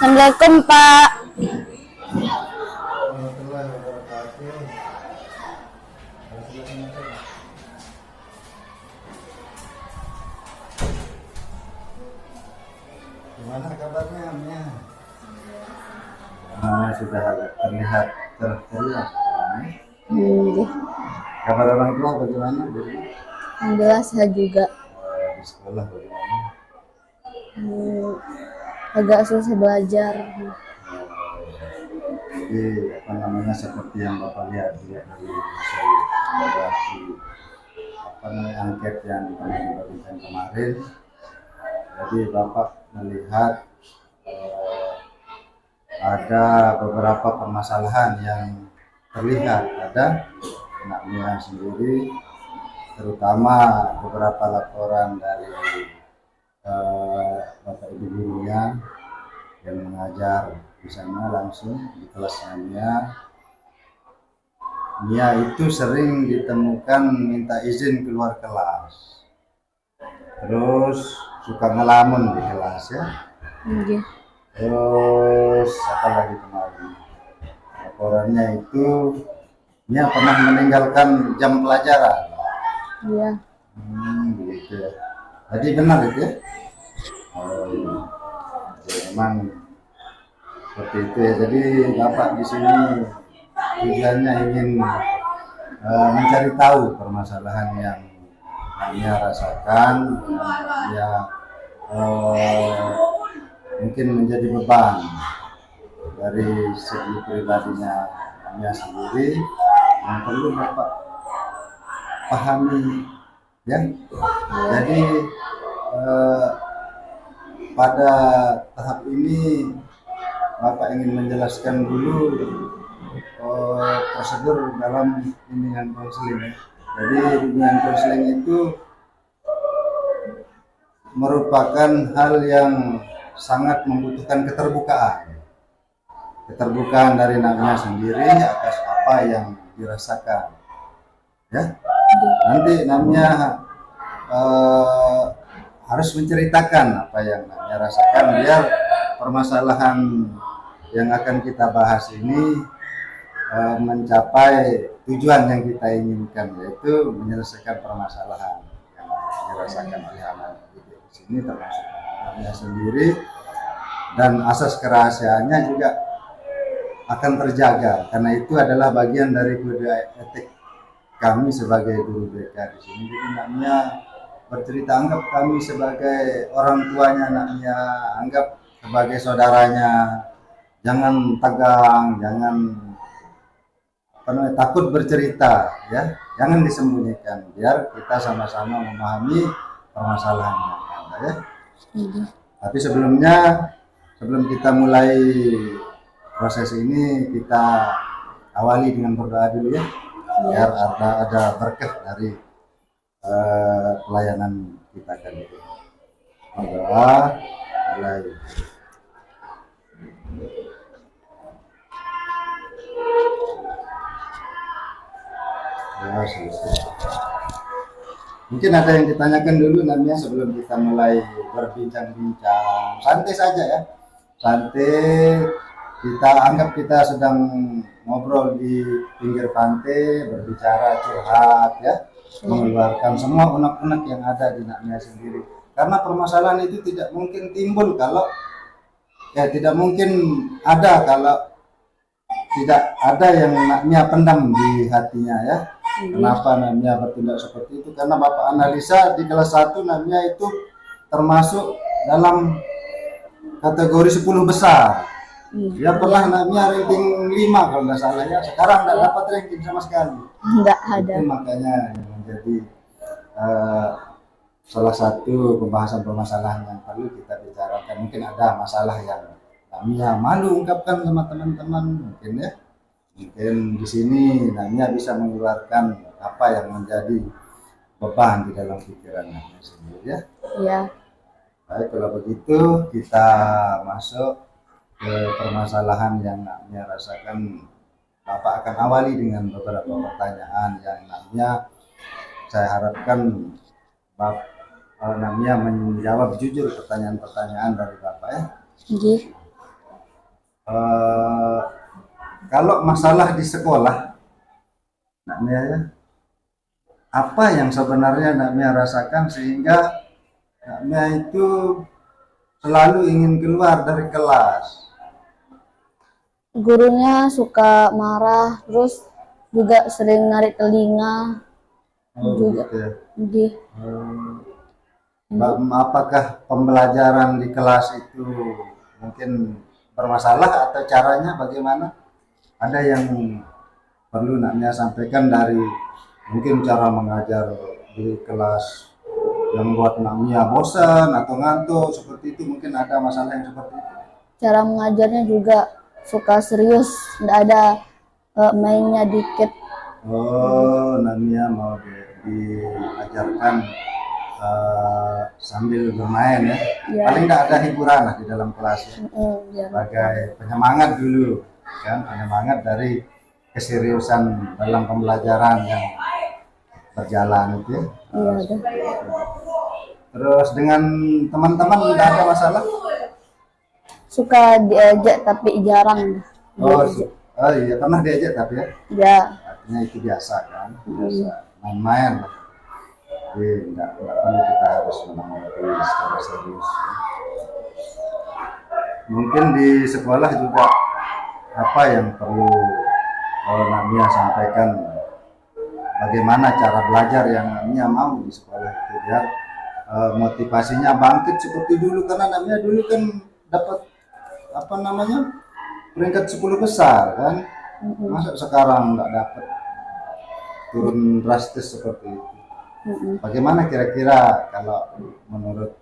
Assalamualaikum Pak. Warahmatullahi wabarakatuh. Gimana kabarnya, Amnya? Sudah agak terlihat terlihat. Kabar orang tua bagaimana? Alhamdulillah sehat juga. Di sekolah bagaimana? Agak susah belajar. Jadi seperti yang Bapak lihat dari angket yang pernah dibagikan kemarin. Jadi Bapak melihat ada beberapa permasalahan yang terlihat ada anaknya sendiri, terutama beberapa laporan dari Bapak Ibu gurunya yang mengajar di sana langsung di kelasnya. Mia itu sering ditemukan minta izin keluar kelas, terus suka ngelamun di kelas ya. Terus apa lagi kemarin laporannya itu Mia pernah meninggalkan jam pelajaran. Iya. Begitu ya. Jadi benar itu ya. Memang seperti itu ya. Jadi Bapak di sini tujuannya ingin mencari tahu permasalahan yang Mia rasakan, ya mungkin menjadi beban dari segi pribadinya Mia sendiri yang perlu Bapak pahami ya. Jadi pada tahap ini Bapak ingin menjelaskan dulu prosedur dalam bimbingan konseling. Jadi bimbingan konseling itu merupakan hal yang sangat membutuhkan keterbukaan dari Namnya sendiri atas apa yang dirasakan ya. Nanti Namnya harus menceritakan apa yang Namnya rasakan biar permasalahan yang akan kita bahas ini mencapai tujuan yang kita inginkan, yaitu menyelesaikan permasalahan yang dirasakan oleh anak didik di sini, termasuk Namnya sendiri, dan asas kerahasiaannya juga akan terjaga karena itu adalah bagian dari kode etik kami sebagai guru BK di sini. Jadi Namnya bercerita, anggap kami sebagai orang tuanya Namnya, anggap sebagai saudaranya, jangan tegang, jangan takut bercerita ya, jangan disembunyikan biar kita sama-sama memahami permasalahannya ya. Tapi sebelum kita mulai proses ini, kita awali dengan berdoa dulu ya, biar ada berkah dari pelayanan kita kali ini. Berdoa mulai. Mungkin ada yang ditanyakan dulu Namnya sebelum kita mulai berbincang-bincang. Santai saja ya, santai. Kita sedang ngobrol di pinggir pantai, berbicara, curhat ya, mengeluarkan semua unek-unek yang ada di Namnya sendiri. Karena permasalahan itu tidak mungkin timbul kalau tidak mungkin ada kalau tidak ada yang Namnya pendam di hatinya ya. Kenapa Namnya bertindak seperti itu? Karena Bapak analisa di kelas 1 Namnya itu termasuk dalam kategori 10 besar. Ya pernah Namnya ranking 5 kalau nggak salah ya. Sekarang nggak dapat ranking sama sekali. Nggak ada. Itu makanya yang menjadi salah satu pembahasan permasalahan yang perlu kita bicarakan. Mungkin ada masalah yang Namnya malu ungkapkan sama teman-teman mungkin ya. Mungkin di sini Namnya bisa mengeluarkan apa yang menjadi beban di dalam pikiran Namnya sendiri ya. Iya. Baik, kalau begitu kita masuk ke permasalahan yang Namnya rasakan. Bapak akan awali dengan beberapa pertanyaan yang Namnya saya harapkan Namnya menjawab jujur pertanyaan-pertanyaan dari Bapak ya. Eh, kalau masalah di sekolah, Nak Mia ya, apa yang sebenarnya Nak Mia rasakan sehingga Nak Mia itu selalu ingin keluar dari kelas? Gurunya suka marah, terus juga sering narik telinga Oh juga. begitu ya. Di Apakah pembelajaran di kelas itu mungkin bermasalah atau caranya bagaimana? Ada yang perlu Naknya sampaikan dari mungkin cara mengajar di kelas yang buat Naknya bosan atau ngantuk seperti itu, mungkin ada masalah yang seperti itu. cara mengajarnya juga suka serius, nggak ada mainnya dikit. Oh, Naknya mau diajarkan sambil bermain ya. Ya. Paling tidak ada hiburan lah di dalam kelas ya. Ya. Sebagai penyemangat dulu kan, penyemangat dari keseriusan dalam pembelajaran yang berjalan itu ya. Iya ada. Terus dengan teman-teman tidak ada masalah? Suka diajak tapi jarang. Oh, oh iya pernah diajak tapi ya. Ya. Artinya itu biasa kan, biasa main-main lah. Jadi tidak perlu kita harus menanggapi secara serius. Mungkin di sekolah juga apa yang perlu Namia sampaikan, bagaimana cara belajar yang Namia mau di sekolah itu biar motivasinya bangkit seperti dulu, karena Namia dulu kan dapat apa namanya peringkat 10 besar kan, masa sekarang nggak dapat, turun drastis seperti itu. Bagaimana kira-kira kalau menurut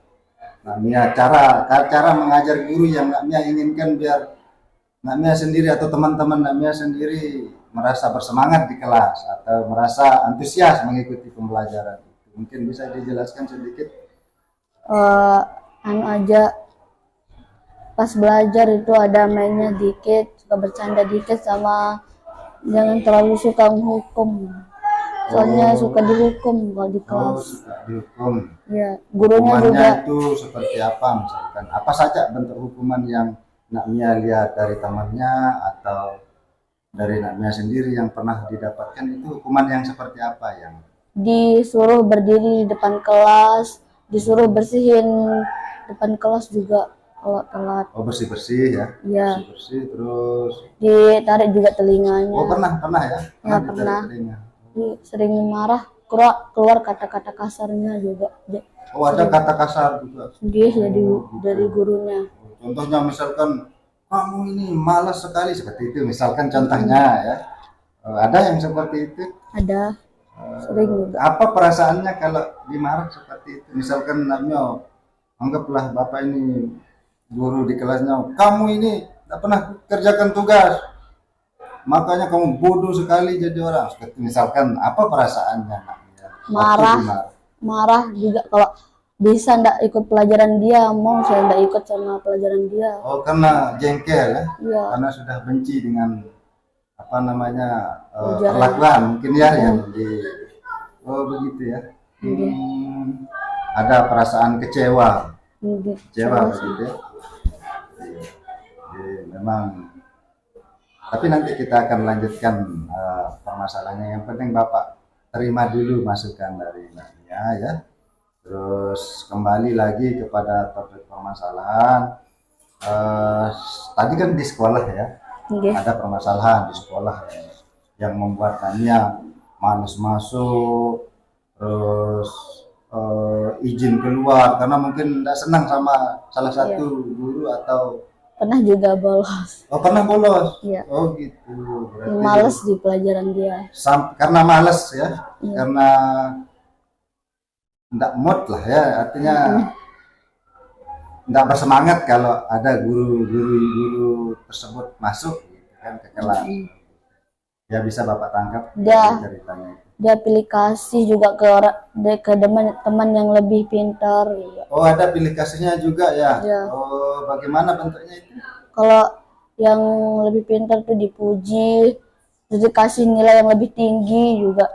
Namia cara mengajar guru yang Namia inginkan biar Namia sendiri atau teman-teman Namia sendiri merasa bersemangat di kelas atau merasa antusias mengikuti pembelajaran? Mungkin bisa dijelaskan sedikit? Anu aja, pas belajar itu ada mainnya dikit, suka bercanda dikit, sama jangan terlalu suka menghukum. Soalnya suka dihukum kalau di kelas. Suka dihukum. Ya, gurunya Hukumannya juga. itu seperti apa misalkan? Apa saja bentuk hukuman yang Nakmia lihat dari temannya atau dari Nakmia sendiri yang pernah didapatkan, itu hukuman yang seperti apa yang? Disuruh berdiri di depan kelas, disuruh bersihin depan kelas juga kalau telat. Oh, bersih-bersih ya? Ya. Bersih-bersih terus Ditarik juga telinganya. oh pernah ya? Ya, pernah. Sering marah, keluar kata-kata kasarnya juga. Oh, ada kata kasar juga. Dia dari gurunya. Contohnya misalkan kamu ini malas sekali seperti itu, misalkan contohnya ya. Ada yang seperti itu? Ada. Sering juga. Apa perasaannya kalau dimarah seperti itu? Misalkan Namnya, anggaplah bapak ini guru di kelasnya, kamu ini tidak pernah kerjakan tugas, makanya kamu bodoh sekali jadi orang. Misalkan apa perasaannya? Marah juga kalau bisa ndak ikut pelajaran dia, mau saya ndak ikut sama pelajaran dia. Oh, karena jengkel ya? Iya. Karena sudah benci dengan apa namanya perlakuan mungkin ya yang di. Oh begitu ya. Ada perasaan kecewa. Kecewa begitu ya. Jadi memang. Tapi nanti kita akan lanjutkan permasalahannya. Yang penting Bapak terima dulu masukan dari Namia ya. Terus kembali lagi kepada topik permasalahan. Tadi kan di sekolah ya, ada permasalahan di sekolah yang membuat Namia malas masuk, terus izin keluar karena mungkin tidak senang sama salah satu guru atau pernah juga bolos. Oh, pernah bolos? Iya. Oh gitu. Berarti males di pelajaran dia. Karena males ya? Iya. Karena tidak mood lah ya, artinya tidak bersemangat kalau ada guru tersebut masuk gitu kan ke kelas. Ya bisa Bapak tangkap ceritanya. Dia pilih kasih juga ke teman yang lebih pintar. Gitu. Oh, ada pilih kasihnya juga ya? Ya. Oh, bagaimana bentuknya itu? Kalau yang lebih pintar tuh dipuji, terus dikasih nilai yang lebih tinggi juga.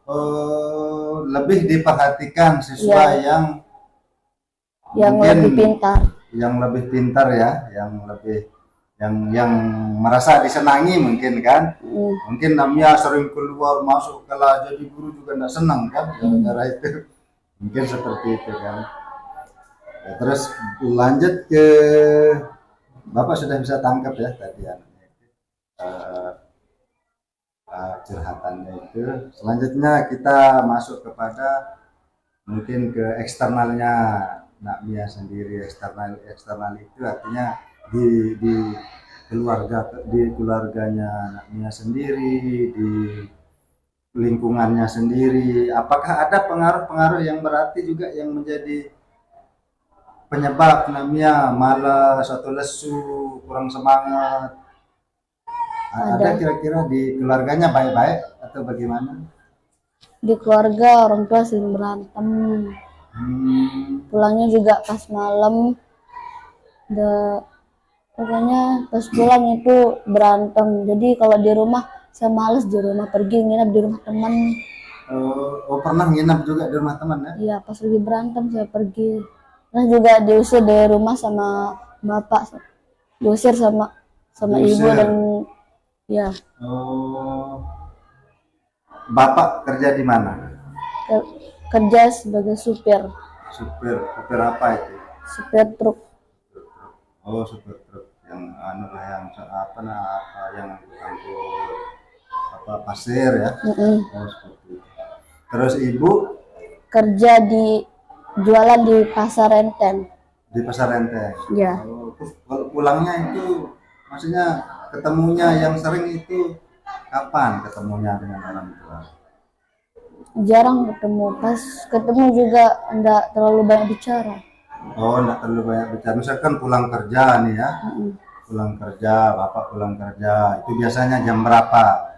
Oh, lebih diperhatikan siswa yang lebih pintar. Yang lebih pintar ya, yang yang merasa disenangi mungkin kan. Mungkin Namia sering keluar masuk kelas jadi guru juga tidak senang kan gara-gara itu. Mungkin seperti itu kan. Ya, terus lanjut ke Bapak sudah bisa tangkap ya tadi anaknya itu, curhatannya itu. Selanjutnya kita masuk kepada mungkin ke eksternalnya Nak Mia sendiri. Eksternal itu artinya di keluarganya Nak Mia sendiri, di lingkungannya sendiri. Apakah ada pengaruh-pengaruh yang berarti juga yang menjadi penyebab Namia malas atau lesu, kurang semangat? Ada kira-kira di keluarganya baik-baik atau bagaimana? Di keluarga orang tua sering berantem. Pulangnya juga pas malam. Pokoknya pas pulang itu berantem. Jadi kalau di rumah saya males di rumah, pergi nginep di rumah teman. Oh, pernah nginep juga di rumah teman ya? Iya, pas lagi berantem saya pergi. Terus juga diusir dari rumah sama bapak, diusir sama ibu dan ya. Oh, Bapak kerja di mana? Kerja sebagai supir. Supir apa itu? Supir truk. Oh, supir truk yang yang angkut pasir ya. Oh, seperti itu. Terus ibu kerja jualan di pasar Renten. Di pasar Renten. Ya. Oh, kalau pulangnya itu maksudnya ketemunya yang sering itu kapan ketemunya dengan orang tua? Jarang ketemu. Pas ketemu juga enggak terlalu banyak bicara. Oh, enggak terlalu banyak bicara. Misalkan pulang kerja nih ya. Pulang kerja, Bapak pulang kerja. Itu biasanya jam berapa?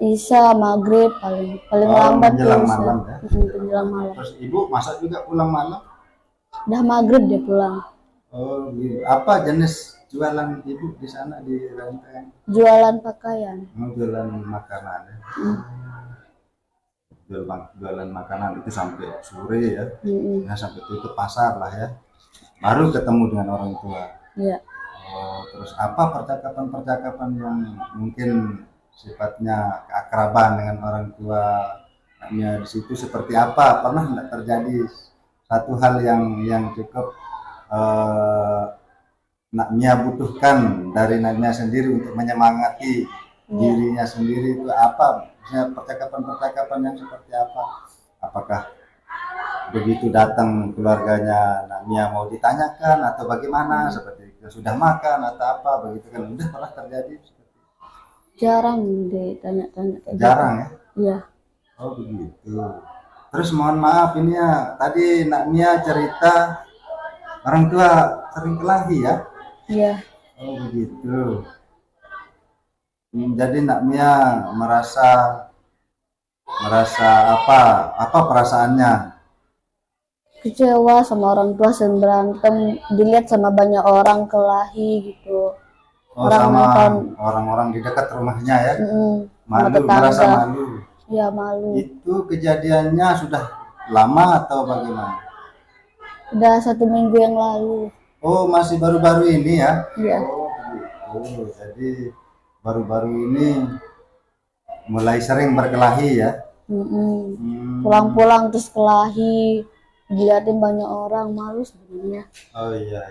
Isya maghrib paling lambat menjelang malam ya. Menjelang malam. Terus ibu masak juga pulang malam? Dah maghrib dia pulang. Oh, apa jenis jualan ibu di sana di Renteng? Jualan pakaian. Jualan makanan ya. Jualan makanan itu sampai sore ya. Nah, sampai tutup pasar lah ya. Baru ketemu dengan orang tua. Iya. Oh, terus apa percakapan-percakapan yang mungkin sifatnya keakraban dengan orang tua Namia di situ seperti apa? Pernah nggak terjadi satu hal yang cukup Namia butuhkan dari Namia sendiri untuk menyemangati dirinya sendiri, itu apa? Misalnya percakapan-percakapan yang seperti apa? Apakah begitu datang keluarganya Namia mau ditanyakan atau bagaimana, seperti itu, sudah makan atau apa begitu kan? Udah pernah terjadi seperti itu? Jarang ditanya-tanya. Jarang ya? Iya. Oh begitu. Terus mohon maaf ini ya, tadi Namia cerita orang tua sering kelahi ya? Iya. Oh begitu. Jadi Namia merasa apa perasaannya? Kecewa sama orang tua, sering berantem, dilihat sama banyak orang kelahi gitu. Oh, sama orang-orang di dekat rumahnya ya? Malu, merasa malu. Iya, malu. Itu kejadiannya sudah lama atau bagaimana? Udah 1 minggu yang lalu. Oh, masih baru-baru ini ya? Iya. Oh begitu. Jadi baru-baru ini mulai sering berkelahi ya? Pulang-pulang terus kelahi, dilihatin banyak orang, malu sebenarnya. Oh iya.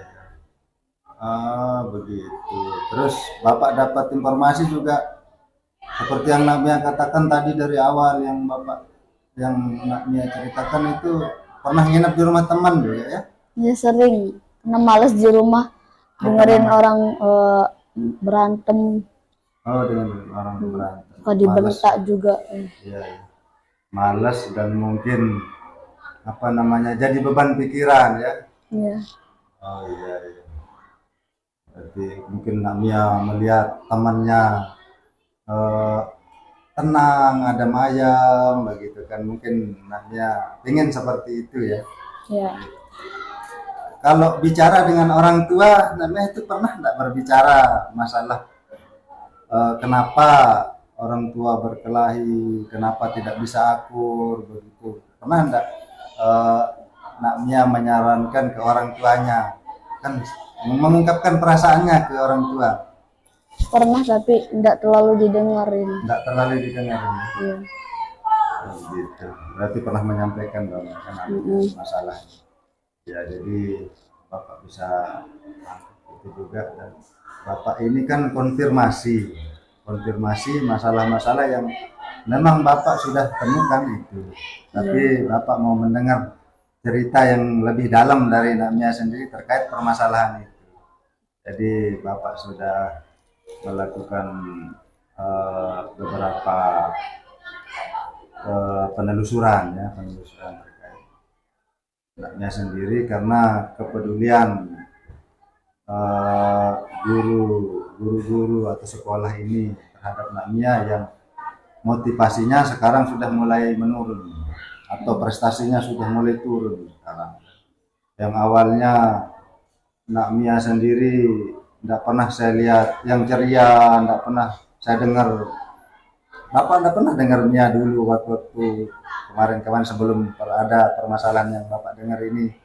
Begitu. Terus Bapak dapat informasi juga seperti yang Namia katakan tadi dari awal, yang Namia ceritakan itu pernah nginep di rumah teman juga ya? Ya sering, karena males di rumah dengerin orang berantem. Oh, dengan orang berantem. Kalau dibentak juga. Iya. Males dan mungkin jadi beban pikiran ya? Iya. Oh iya. Berarti mungkin Namia melihat temannya tenang, adem ayem begitu kan, mungkin Namia ingin seperti itu ya. Iya. Kalau bicara dengan orang tua, Namia itu pernah enggak berbicara masalah kenapa orang tua berkelahi, kenapa tidak bisa akur begitu? Pernah enggak Namia menyarankan ke orang tuanya? Kan mengungkapkan perasaannya ke orang tua. Pernah tapi tidak terlalu didengarin. Tidak terlalu didengarin. Iya. Oh, gitu. Berarti pernah menyampaikan bahwa kan ada masalah. Ya, jadi Bapak bisa itu juga. Dan Bapak ini kan konfirmasi masalah-masalah yang memang Bapak sudah temukan itu. Tapi Bapak mau mendengar cerita yang lebih dalam dari Nakmia sendiri terkait permasalahan itu. Jadi Bapak sudah melakukan beberapa penelusuran terkait anaknya sendiri, karena kepedulian guru-guru atau sekolah ini terhadap Nakmia yang motivasinya sekarang sudah mulai menurun atau prestasinya sudah mulai turun sekarang. Yang awalnya Nakmia sendiri tidak pernah saya lihat yang ceria, tidak pernah saya dengar. Bapak tidak pernah dengar Mia dulu waktu kemarin sebelum ada permasalahan yang Bapak dengar ini.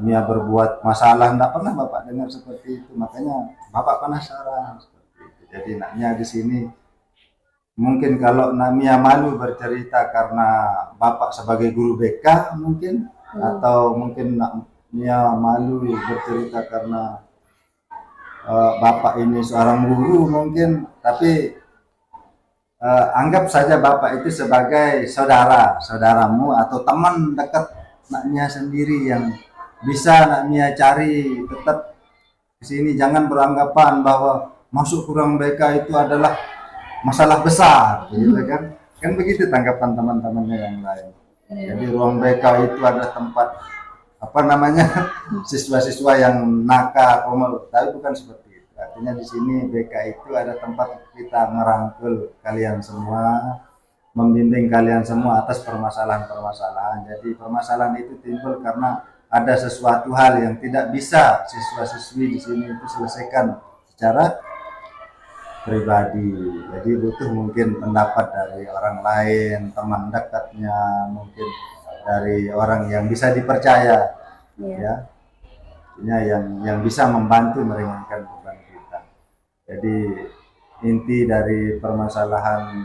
Mia berbuat masalah, tidak pernah Bapak dengar seperti itu. Makanya Bapak penasaran seperti itu. Jadi Nakmia di sini mungkin kalau Nakmia malu bercerita karena Bapak sebagai guru BK mungkin, atau mungkin Nakmia malu bercerita karena Bapak ini seorang guru mungkin, tapi anggap saja Bapak itu sebagai saudaramu atau teman dekat Nakmia sendiri yang bisa Nakmia cari tetap di sini. Jangan beranggapan bahwa masuk kurang BK itu adalah masalah besar, gitu kan? Kan begitu tanggapan teman-temannya yang lain. Jadi ruang BK itu adalah tempat siswa-siswa yang nakal, tapi bukan seperti itu. Artinya di sini BK itu ada tempat kita merangkul kalian semua, membimbing kalian semua atas permasalahan-permasalahan. Jadi permasalahan itu timbul karena ada sesuatu hal yang tidak bisa siswa-siswi di sini itu selesaikan secara pribadi. Jadi butuh mungkin pendapat dari orang lain, teman dekatnya, mungkin dari orang yang bisa dipercaya, ya, yang bisa membantu meringankan beban kita. Jadi inti dari permasalahan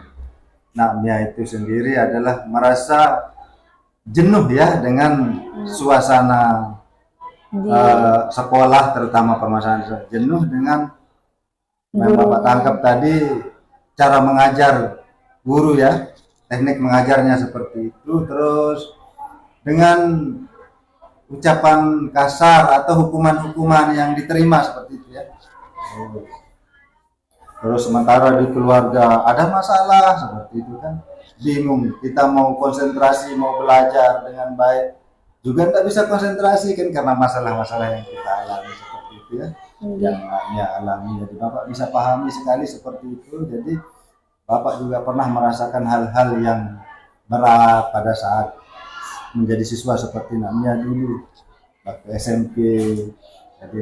Nakmia itu sendiri adalah merasa jenuh ya dengan suasana sekolah, terutama permasalahan jenuh dengan yang Bapak tangkap tadi cara mengajar guru ya, teknik mengajarnya seperti itu, terus dengan ucapan kasar atau hukuman-hukuman yang diterima seperti itu ya. Terus sementara di keluarga ada masalah seperti itu kan, bingung, kita mau konsentrasi, mau belajar dengan baik juga tidak bisa konsentrasi kan karena masalah-masalah yang kita alami seperti itu ya, yang Nakmia alami. Jadi Bapak bisa pahami sekali seperti itu. Jadi Bapak juga pernah merasakan hal-hal yang berat pada saat menjadi siswa seperti Nakmia dulu waktu SMP. Jadi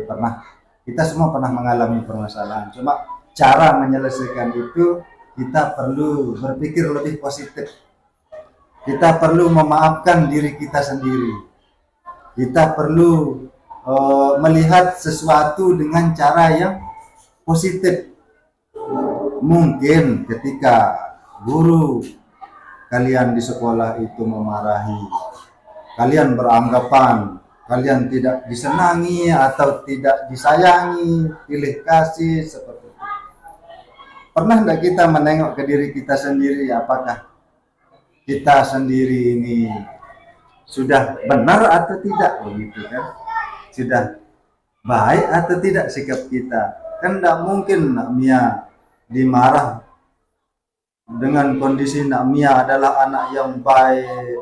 kita semua pernah mengalami permasalahan. Cuma cara menyelesaikan itu kita perlu berpikir lebih positif. Kita perlu memaafkan diri kita sendiri. Kita perlu melihat sesuatu dengan cara yang positif. Mungkin ketika guru kalian di sekolah itu memarahi, kalian beranggapan kalian tidak disenangi atau tidak disayangi, pilih kasih seperti itu. Pernah tidak kita menengok ke diri kita sendiri, apakah kita sendiri ini sudah benar atau tidak, begitu kan? Sudah baik atau tidak sikap kita? Kan tidak mungkin Nakmia dimarah dengan kondisi Nakmia adalah anak yang baik,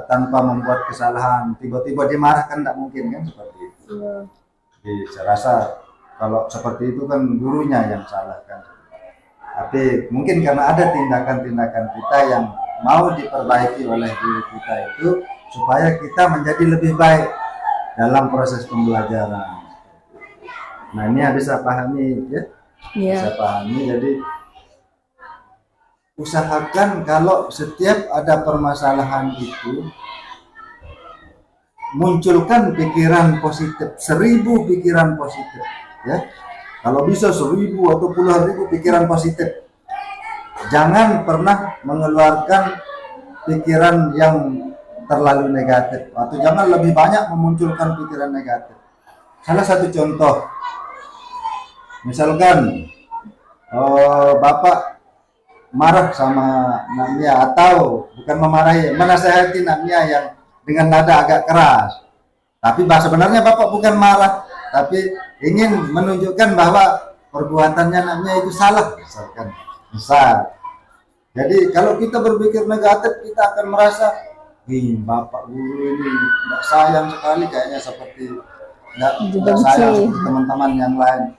tanpa membuat kesalahan, tiba-tiba dimarahkan, tidak mungkin kan seperti itu. Jadi saya rasa kalau seperti itu kan gurunya yang salah kan. Tapi mungkin karena ada tindakan-tindakan kita yang mau diperbaiki oleh guru kita itu supaya kita menjadi lebih baik dalam proses pembelajaran. Nah ini bisa pahami ya, bisa pahami. Jadi usahakan kalau setiap ada permasalahan itu munculkan pikiran positif, 1000 pikiran positif, ya. Kalau bisa 1000 atau puluhan ribu pikiran positif. Jangan pernah mengeluarkan pikiran yang terlalu negatif, atau jangan lebih banyak memunculkan pikiran negatif. Salah satu contoh, misalkan Bapak marah sama Nak Mia, atau bukan memarahi, menasehati Nak Mia yang dengan nada agak keras. Tapi sebenarnya Bapak bukan marah, tapi ingin menunjukkan bahwa perbuatannya Nak Mia itu salah, misalkan. Misal. Jadi kalau kita berpikir negatif, kita akan merasa, Bapak guru ini tidak sayang sekali, kayaknya seperti tidak sayang seperti teman-teman yang lain.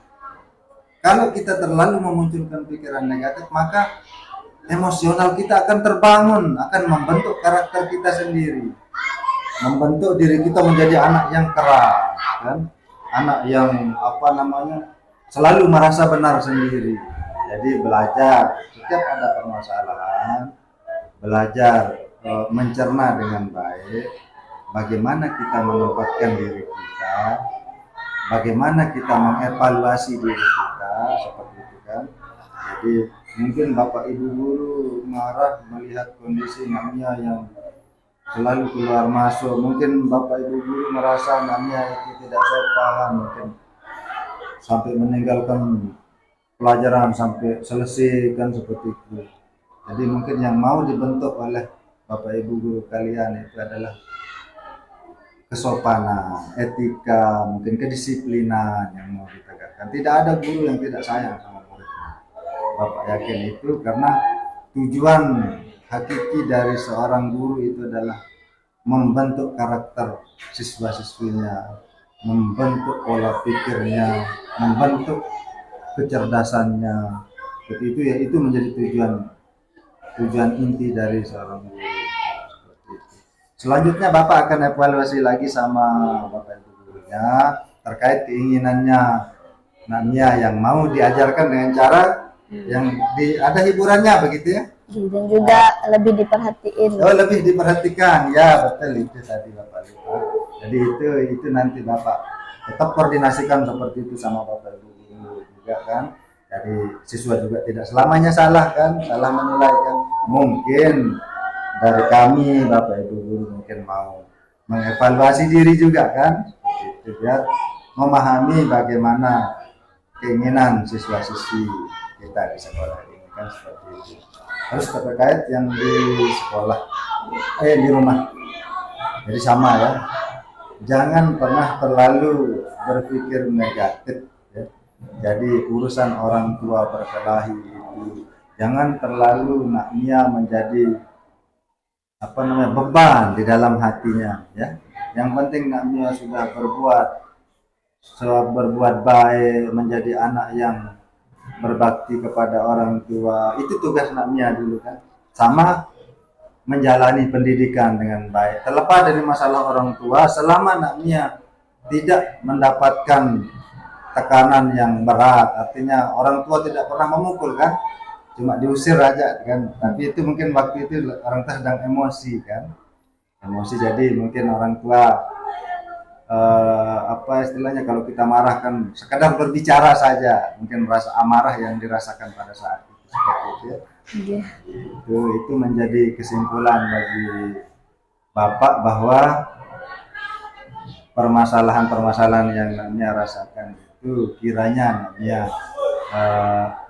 Kalau kita terlalu memunculkan pikiran negatif, maka emosional kita akan terbangun, akan membentuk karakter kita sendiri, membentuk diri kita menjadi anak yang keras, kan? Anak yang selalu merasa benar sendiri. Jadi belajar setiap ada permasalahan, belajar mencerna dengan baik, bagaimana kita menempatkan diri kita, bagaimana kita mengevaluasi diri kita, seperti itu kan. Jadi mungkin Bapak Ibu guru marah melihat kondisi Nak Mia yang selalu keluar masuk, mungkin Bapak Ibu guru merasa Nak Mia itu tidak sopan, mungkin sampai meninggalkan pelajaran sampai selesai, kan seperti itu. Jadi mungkin yang mau dibentuk oleh Bapak Ibu guru kalian itu adalah kesopanan, etika, mungkin kedisiplinan yang mau ditegakkan. Tidak ada guru yang tidak sayang sama muridnya. Bapak yakin itu, karena tujuan hakiki dari seorang guru itu adalah membentuk karakter siswa-siswinya, membentuk pola pikirnya, membentuk kecerdasannya. Seperti itu ya, itu menjadi tujuan inti dari seorang guru. Selanjutnya Bapak akan evaluasi lagi sama Bapak Ibu gurunya terkait keinginannya Nak Mia yang mau diajarkan dengan cara yang ada hiburannya, begitu ya? Dan juga lebih diperhatiin. Oh, lebih diperhatikan, ya betul itu tadi Bapak lupa. Jadi itu nanti Bapak tetap koordinasikan seperti itu sama Bapak Ibu guru juga kan. Jadi siswa juga tidak selamanya salah kan, salah menilai kan. Mungkin dari kami Bapak Ibu guru mungkin mau mengevaluasi diri juga kan, itu biar memahami bagaimana keinginan siswa-siswi kita di sekolah ini kan, seperti itu. Terus terkait yang di sekolah, di rumah, jadi sama ya, jangan pernah terlalu berpikir negatif ya. Jadi urusan orang tua berkelahi itu jangan terlalu Nak Mia menjadi beban di dalam hatinya ya. Yang penting Nak Mia sudah berbuat baik, menjadi anak yang berbakti kepada orang tua. Itu tugas Nak Mia dulu kan. Sama menjalani pendidikan dengan baik. Terlepas dari masalah orang tua, selama Nak Mia tidak mendapatkan tekanan yang berat, artinya orang tua tidak pernah memukul kan, cuma diusir aja kan. Tapi itu mungkin waktu itu orang tua sedang emosi kan, jadi mungkin orang tua istilahnya kalau kita marah kan sekadar berbicara saja, mungkin merasa amarah yang dirasakan pada saat itu, seperti itu ya. Itu menjadi kesimpulan bagi Bapak bahwa permasalahan-permasalahan yang Nak Mia rasakan itu kiranya Nak Mia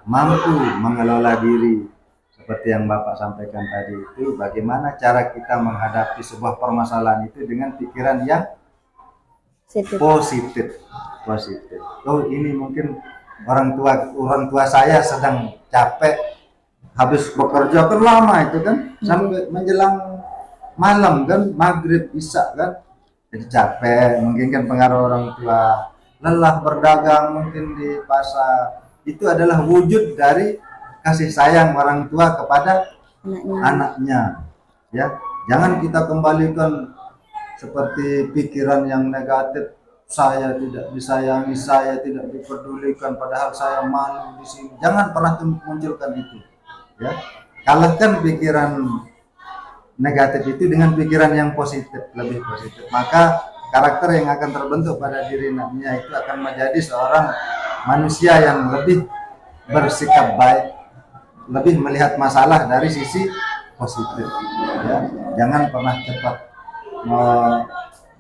mampu mengelola diri seperti yang Bapak sampaikan tadi itu. Bagaimana cara kita menghadapi sebuah permasalahan itu dengan pikiran yang positif. Oh, ini mungkin orang tua saya sedang capek, habis bekerja kan lama itu kan, sampai menjelang malam kan, maghrib isya kan, jadi capek, mungkin kan pengaruh orang tua, lelah berdagang mungkin di pasar. Itu adalah wujud dari kasih sayang orang tua kepada anaknya ya. Jangan kita kembalikan seperti pikiran yang negatif, saya tidak disayangi, saya tidak dipedulikan, padahal saya malu di sini. Jangan pernah munculkan itu ya. Kalahkan pikiran negatif itu dengan pikiran yang positif, lebih positif, maka karakter yang akan terbentuk pada diri Namia itu akan menjadi seorang manusia yang lebih bersikap baik, lebih melihat masalah dari sisi positif. Ya. Jangan pernah cepat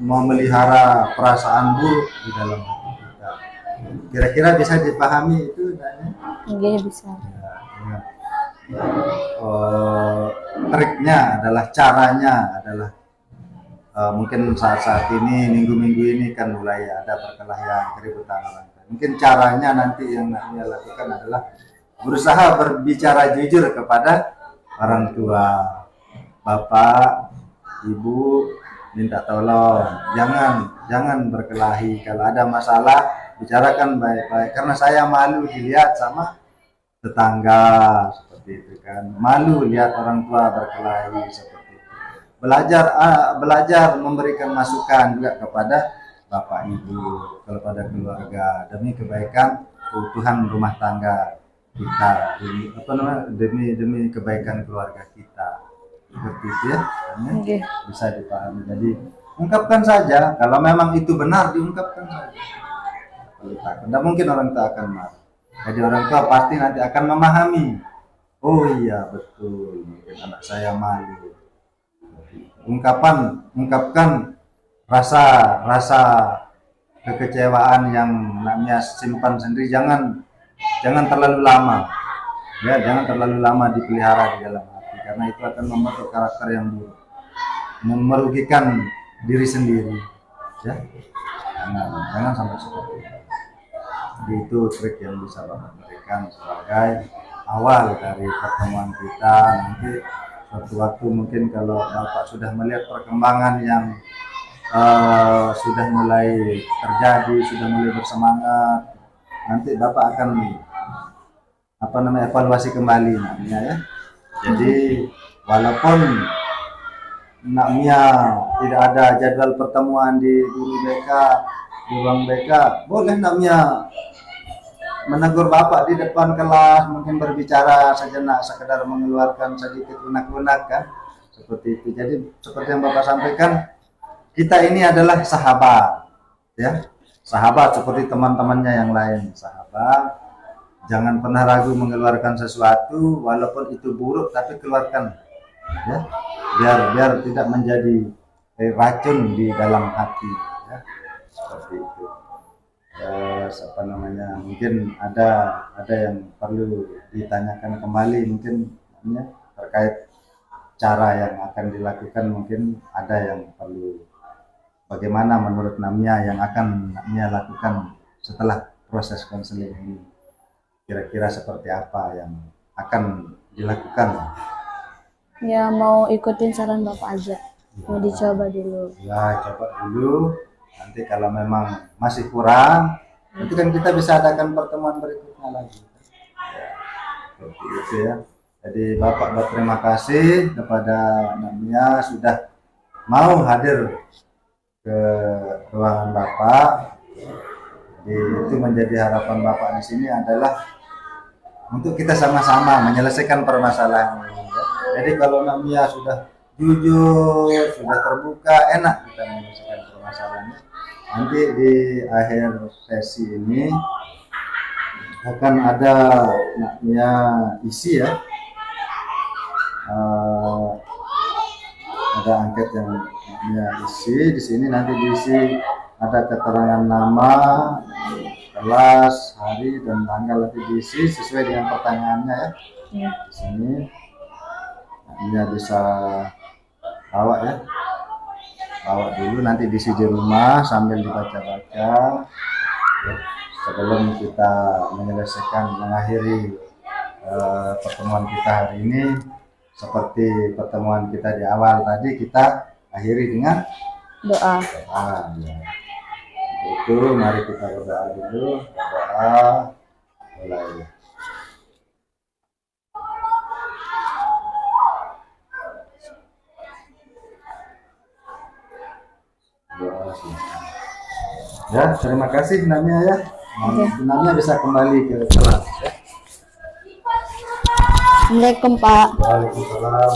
memelihara perasaan buruk di dalam hati kita. Kira-kira bisa dipahami itu? Oke, bisa. Ya. Triknya adalah, caranya adalah mungkin saat-saat ini, minggu-minggu ini kan mulai ada perkelahian, keributan orang. Mungkin caranya nanti yang Namia lakukan adalah berusaha berbicara jujur kepada orang tua, bapak, ibu, minta tolong, jangan berkelahi. Kalau ada masalah bicarakan baik-baik, karena saya malu dilihat sama tetangga seperti itu kan, malu lihat orang tua berkelahi seperti itu. Belajar memberikan masukan juga kepada bapak ibu, kepada keluarga, demi kebaikan keutuhan rumah tangga kita, demi kebaikan keluarga kita, seperti itu ya. Oke. Bisa dipahami. Jadi ungkapkan saja, kalau memang itu benar diungkapkan saja. Tidak mungkin orang tua akan marah. Jadi orang tua pasti nanti akan memahami. Oh iya betul, mungkin anak saya malu. Ungkapkan rasa kekecewaan yang Namia simpan sendiri, jangan terlalu lama. Ya, jangan terlalu lama dipelihara di dalam hati, karena itu akan membentuk karakter yang buruk, merugikan diri sendiri. Ya, jangan sampai seperti itu. Jadi itu trik yang bisa Bapak berikan sebagai awal dari pertemuan kita. Nanti suatu waktu mungkin kalau Bapak sudah melihat perkembangan yang sudah mulai terjadi, sudah mulai bersemangat, nanti Bapak akan evaluasi kembali Namia ya. Jadi walaupun Namia tidak ada jadwal pertemuan di guru BK, di ruang BK, boleh Namia menegur Bapak di depan kelas, mungkin berbicara sejenak, sekedar mengeluarkan sedikit lunak-lunak kan, seperti itu. Jadi seperti yang Bapak sampaikan, kita ini adalah sahabat, ya, sahabat seperti teman-temannya yang lain, sahabat. Jangan pernah ragu mengeluarkan sesuatu, walaupun itu buruk, tapi keluarkan, ya, biar tidak menjadi racun di dalam hati, ya, seperti itu. Mungkin ada yang perlu ditanyakan kembali, mungkin ya, terkait cara yang akan dilakukan, mungkin ada yang perlu, bagaimana menurut Namia yang akan Namia lakukan setelah proses konseling ini, kira-kira seperti apa yang akan dilakukan? Ya, mau ikutin saran Bapak aja, mau dicoba dulu. Ya, coba dulu. Nanti kalau memang masih kurang, nanti kan kita bisa adakan pertemuan berikutnya lagi. Ya, seperti itu ya. Jadi Bapak berterima kasih kepada Namia sudah mau hadir ke ruangan Bapak. Jadi itu menjadi harapan Bapak di sini adalah untuk kita sama-sama menyelesaikan permasalahan ini. Ya. Jadi kalau Namia sudah jujur, sudah terbuka, enak kita menyelesaikan permasalahannya. Nanti di akhir sesi ini akan ada Namia isi ya, ada angket yang Namia isi. Di sini nanti diisi ada keterangan nama, kelas, hari dan tanggal, nanti diisi sesuai dengan pertanyaannya ya. Di sini Namia bisa bawa ya. Bawa dulu, nanti diisi di rumah sambil dibaca-baca ya, sebelum kita mengakhiri pertemuan kita hari ini. Seperti pertemuan kita di awal tadi, kita akhiri dengan Doa. Ya. Itu mari kita berdoa dulu. Doa mulai. Ya, terima kasih Namia ya. Namia bisa kembali ke kelas ya. Assalamualaikum Pak. Waalaikumsalam.